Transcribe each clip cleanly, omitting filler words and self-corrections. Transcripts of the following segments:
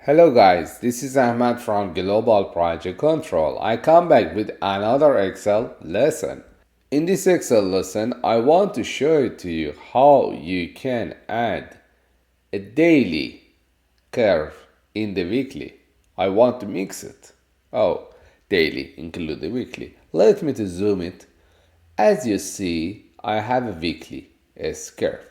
Hello guys, this is Ahmed from Global Project Control. I come back with another Excel lesson. In this Excel lesson, I want to show to you how you can add a daily curve in the weekly. I want to mix it. Oh, daily include the weekly. Let me to zoom it. As you see, I have a weekly SCurve.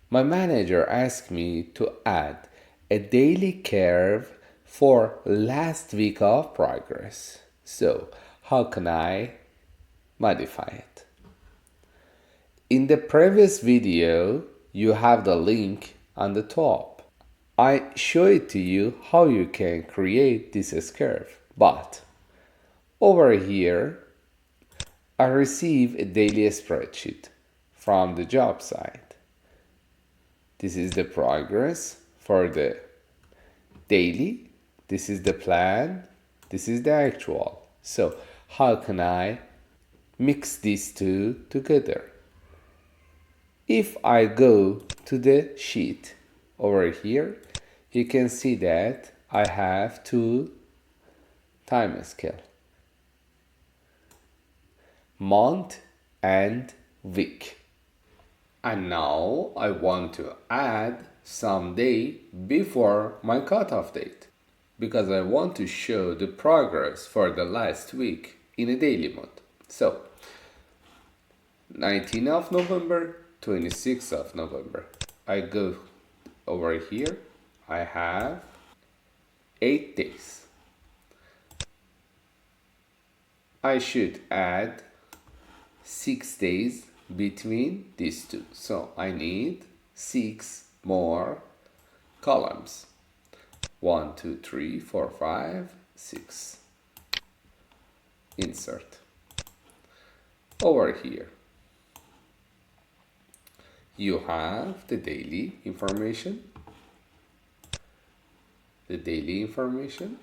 My manager asked me to add a daily curve for last week of progress. So, how can I modify it? In the previous video, you have the link on the top. I show it to you how you can create this curve, but over here, I receive a daily spreadsheet from the job site. This is the progress for the daily. This is the plan. This is the actual. So how can I mix these two together? If I go to the sheet over here, you can see that I have two time scale, month and week. And now I want to add some day before my cutoff date because I want to show the progress for the last week in a daily mode. So 19th of November, 26th of November. I go over here. I have 8 days. I should add 6 days between these two. So I need 6 more columns. 1, 2, 3, 4, 5, 6. Insert. Over here, you have the daily information. The daily information.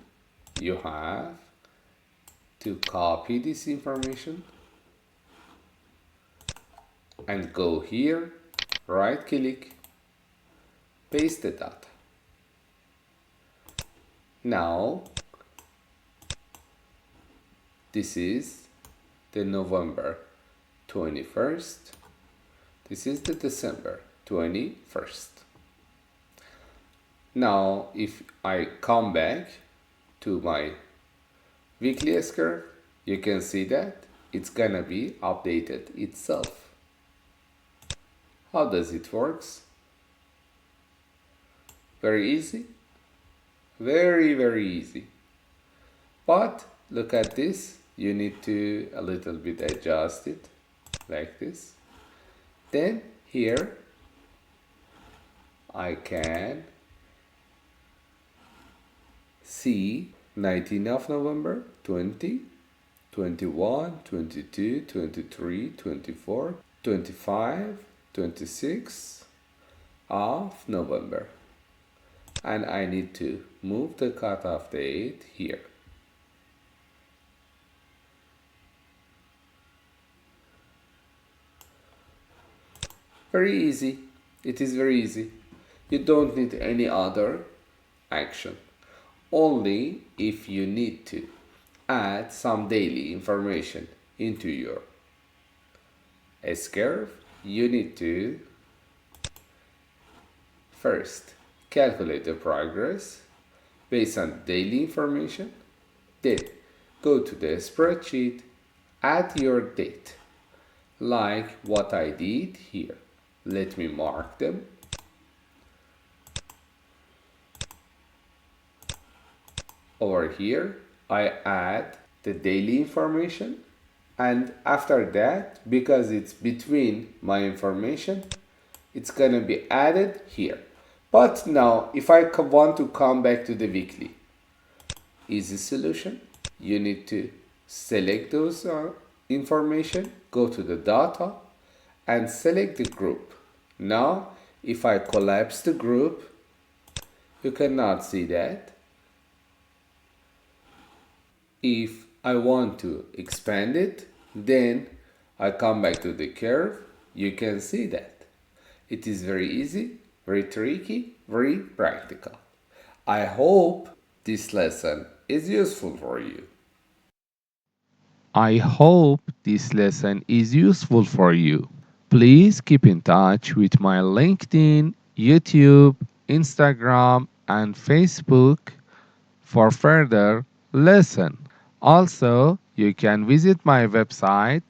You have to copy this information and go here, right click, paste the data. Now, this is the November 21st. This is the December 21st. Now, if I come back to my weekly SCurve, you can see that it's gonna be updated itself. How does it works? Very easy. Very easy. But look at this. You need to a little bit adjust it like this. Then here I can see 19th of November, 20, 21, 22, 23, 24, 25, 26 of November. And I need to move the cutoff date here. Very easy. It is very easy. You don't need any other action. Only if you need to add some daily information into your SCurve, you need to first calculate the progress based on daily information, then go to the spreadsheet, add your date, like what I did here. Let me mark them. Over here, I add the daily information, and after that, because it's between my information, it's gonna be added here. But now, if I want to come back to the weekly, easy solution. You need to select those information, go to the data, and select the group. Now, if I collapse the group, you cannot see that. If I want to expand it, then I come back to the curve. You can see that. It is very easy, very tricky, very practical. I hope this lesson is useful for you. I hope this lesson is useful for you. Please keep in touch with my LinkedIn, YouTube, Instagram, and Facebook for further lesson. Also, you can visit my website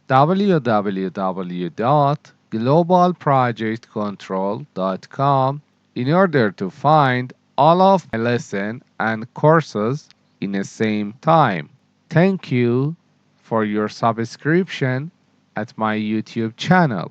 www.globalprojectcontrol.com in order to find all of my lesson and courses in the same time. Thank you for your subscription at my YouTube channel.